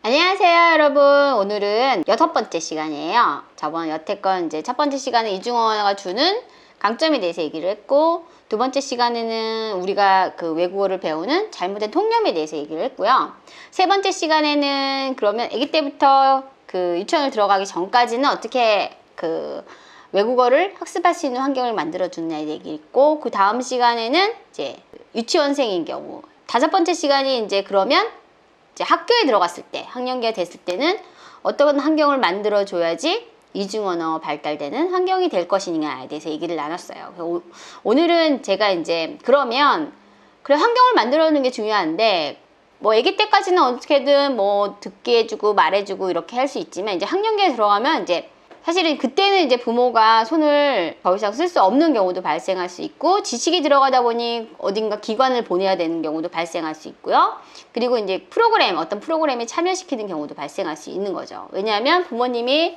안녕하세요 여러분. 오늘은 6번째 시간이에요. 저번 여태껏 이제 첫 번째 시간에 이중언어가 주는 강점에 대해서 얘기를 했고, 두 번째 시간에는 우리가 그 외국어를 배우는 잘못된 통념에 대해서 얘기를 했고요. 세 번째 시간에는 그러면 아기 때부터 그 유치원을 들어가기 전까지는 어떻게 그 외국어를 학습할 수 있는 환경을 만들어주느냐에 얘기를 했고, 그 다음 시간에는 이제 유치원생인 경우, 다섯 번째 시간이 이제 그러면 이제 학교에 들어갔을 때, 학년기가 됐을 때는 어떤 환경을 만들어줘야지 이중언어 발달되는 환경이 될 것이냐에 대해서 얘기를 나눴어요. 오늘은 제가 이제 그러면 그래 환경을 만들어주는 게 중요한데, 뭐 아기 때까지는 어떻게든 뭐 듣게 해주고 말해주고 이렇게 할 수 있지만, 이제 학년기에 들어가면 이제 사실은 그때는 이제 부모가 손을 더 이상 쓸 수 없는 경우도 발생할 수 있고, 지식이 들어가다 보니 어딘가 기관을 보내야 되는 경우도 발생할 수 있고요. 그리고 이제 어떤 프로그램에 참여시키는 경우도 발생할 수 있는 거죠. 왜냐하면 부모님이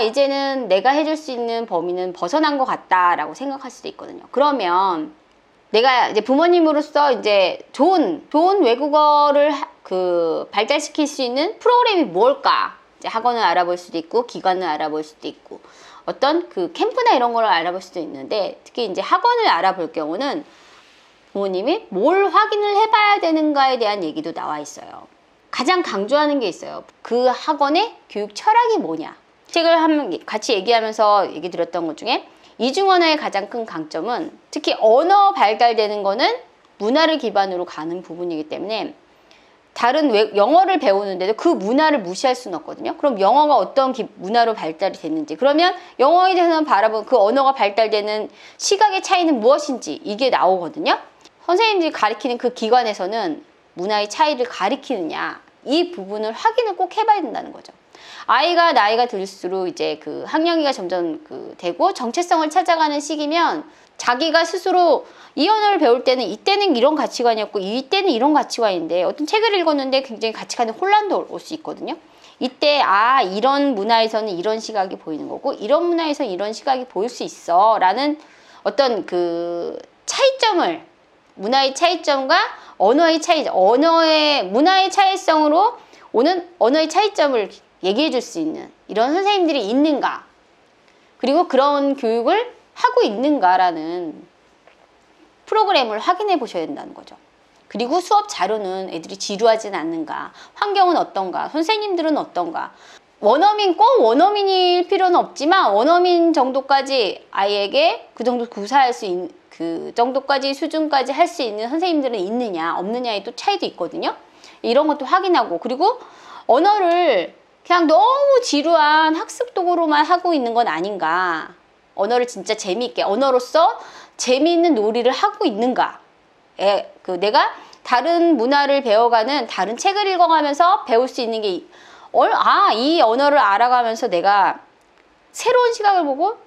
이제는 내가 해줄 수 있는 범위는 벗어난 것 같다라고 생각할 수도 있거든요. 그러면 내가 이제 부모님으로서 이제 좋은 외국어를 발달시킬 수 있는 프로그램이 뭘까? 이제 학원을 알아볼 수도 있고, 기관을 알아볼 수도 있고, 어떤 그 캠프나 이런 걸 알아볼 수도 있는데, 특히 이제 학원을 알아볼 경우는 부모님이 뭘 확인을 해봐야 되는가에 대한 얘기도 나와 있어요. 가장 강조하는 게 있어요. 그 학원의 교육 철학이 뭐냐. 책을 같이 얘기하면서 얘기 드렸던 것 중에, 이중언어의 가장 큰 강점은 특히 언어 발달되는 거는 문화를 기반으로 가는 부분이기 때문에, 다른 영어를 배우는데도 그 문화를 무시할 수는 없거든요. 그럼 영어가 어떤 문화로 발달이 됐는지, 그러면 영어에 대해서 바라본 그 언어가 발달되는 시각의 차이는 무엇인지 이게 나오거든요. 선생님들이 가리키는 그 기관에서는 문화의 차이를 가리키느냐, 이 부분을 확인을 꼭 해봐야 된다는 거죠. 아이가 나이가 들수록 이제 그 학령기가 점점 되고 정체성을 찾아가는 시기면, 자기가 스스로 이 언어를 배울 때는 이때는 이런 가치관이었고 이때는 이런 가치관인데, 어떤 책을 읽었는데 굉장히 가치관에 혼란도 올 수 있거든요. 이때 이런 문화에서는 이런 시각이 보이는 거고, 이런 문화에서 이런 시각이 보일 수 있어 라는 어떤 그 차이점을, 문화의 차이점과 문화의 차이성으로 오는 언어의 차이점을 얘기해 줄 수 있는 이런 선생님들이 있는가, 그리고 그런 교육을 하고 있는가라는 프로그램을 확인해 보셔야 된다는 거죠. 그리고 수업 자료는 애들이 지루하진 않는가, 환경은 어떤가, 선생님들은 어떤가. 꼭 원어민일 필요는 없지만 원어민 정도까지 아이에게 그 정도 구사할 수 있는, 그 정도까지 수준까지 할 수 있는 선생님들은 있느냐 없느냐의 또 차이도 있거든요. 이런 것도 확인하고, 그리고 언어를 그냥 너무 지루한 학습 도구로만 하고 있는 건 아닌가, 언어를 진짜 재미있게, 언어로서 재미있는 놀이를 하고 있는가, 내가 다른 문화를 배워가는, 다른 책을 읽어가면서 배울 수 있는 게, 이 언어를 알아가면서 내가 새로운 시각을 보고,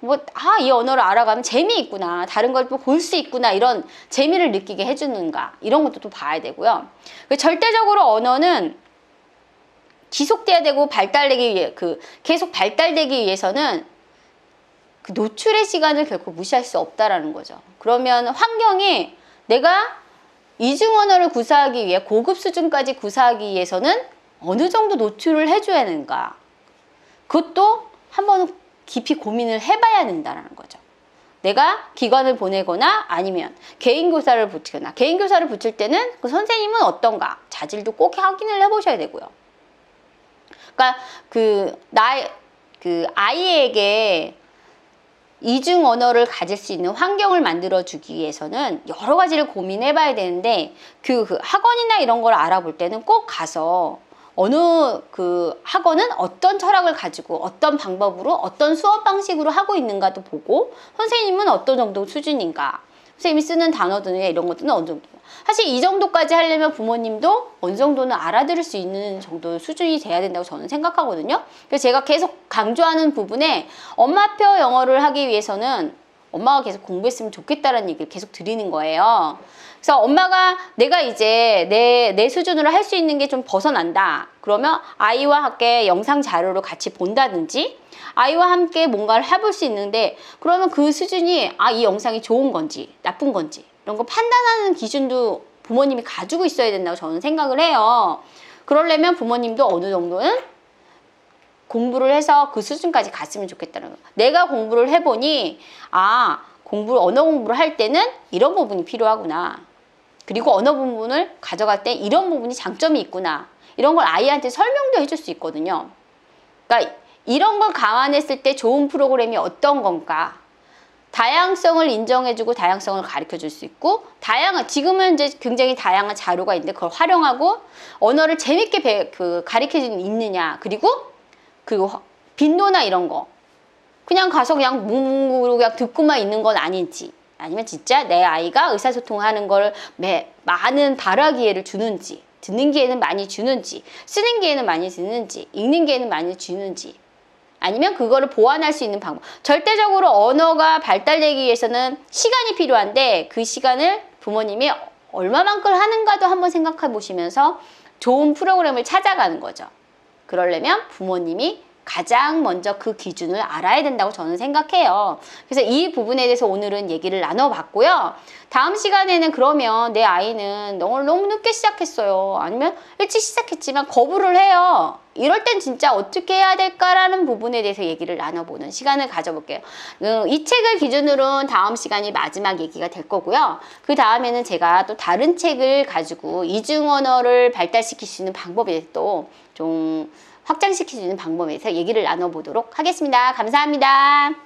이 언어를 알아가면 재미있구나, 다른 걸 또 볼 수 있구나, 이런 재미를 느끼게 해주는가, 이런 것도 또 봐야 되고요. 절대적으로 언어는 지속돼야 되고 계속 발달되기 위해서는 그 노출의 시간을 결코 무시할 수 없다라는 거죠. 그러면 환경이, 내가 이중언어를 구사하기 위해, 고급 수준까지 구사하기 위해서는 어느 정도 노출을 해줘야 하는가, 그것도 한번 깊이 고민을 해봐야 된다는 거죠. 내가 기관을 보내거나 아니면 개인교사를 붙이거나, 개인교사를 붙일 때는 그 선생님은 어떤가, 자질도 꼭 확인을 해보셔야 되고요. 그러니까 아이에게 이중 언어를 가질 수 있는 환경을 만들어주기 위해서는 여러 가지를 고민해 봐야 되는데, 그 학원이나 이런 걸 알아볼 때는 꼭 가서 어느 학원은 어떤 철학을 가지고 어떤 방법으로 어떤 수업 방식으로 하고 있는가도 보고, 선생님은 어떤 정도 수준인가, 선생님이 쓰는 단어들이나 이런 것들은 어느 정도, 사실 이 정도까지 하려면 부모님도 어느 정도는 알아들을 수 있는 정도 수준이 돼야 된다고 저는 생각하거든요. 그래서 제가 계속 강조하는 부분에, 엄마표 영어를 하기 위해서는 엄마가 계속 공부했으면 좋겠다라는 얘기를 계속 드리는 거예요. 그래서 엄마가 내가 이제 내 수준으로 할 수 있는 게 좀 벗어난다, 그러면 아이와 함께 영상 자료를 같이 본다든지, 아이와 함께 뭔가를 해볼 수 있는데, 그러면 그 수준이 이 영상이 좋은 건지 나쁜 건지 이런 거 판단하는 기준도 부모님이 가지고 있어야 된다고 저는 생각을 해요. 그러려면 부모님도 어느 정도는 공부를 해서 그 수준까지 갔으면 좋겠다는 거예요. 내가 공부를 해보니 언어 공부를 할 때는 이런 부분이 필요하구나. 그리고 언어 부분을 가져갈 때 이런 부분이 장점이 있구나. 이런 걸 아이한테 설명도 해줄 수 있거든요. 그러니까 이런 걸 감안했을 때 좋은 프로그램이 어떤 건가. 다양성을 인정해주고 다양성을 가르쳐줄 수 있고 지금은 이제 굉장히 다양한 자료가 있는데 그걸 활용하고 언어를 재밌게 가르쳐줄 수 있느냐. 그리고 빈도나 이런 거 그냥 가서 그냥 뭉뭉으로 그냥 듣고만 있는 건 아닌지 아니면 진짜 내 아이가 의사소통하는 걸 많은 발화 기회를 주는지 듣는 기회는 많이 주는지 쓰는 기회는 많이 주는지 읽는 기회는 많이 주는지 아니면 그거를 보완할 수 있는 방법. 절대적으로 언어가 발달되기 위해서는 시간이 필요한데 그 시간을 부모님이 얼마만큼 하는가도 한번 생각해 보시면서 좋은 프로그램을 찾아가는 거죠. 그러려면 부모님이 가장 먼저 그 기준을 알아야 된다고 저는 생각해요. 그래서 이 부분에 대해서 오늘은 얘기를 나눠봤고요. 다음 시간에는 그러면 내 아이는 너무 늦게 시작했어요. 아니면 일찍 시작했지만 거부를 해요. 이럴 땐 진짜 어떻게 해야 될까라는 부분에 대해서 얘기를 나눠보는 시간을 가져볼게요. 이 책을 기준으로 다음 시간이 마지막 얘기가 될 거고요. 그 다음에는 제가 또 다른 책을 가지고 이중 언어를 발달시킬 수 있는 방법에 대해서 또 좀 확장시킬 수 있는 방법에 대해서 얘기를 나눠보도록 하겠습니다. 감사합니다.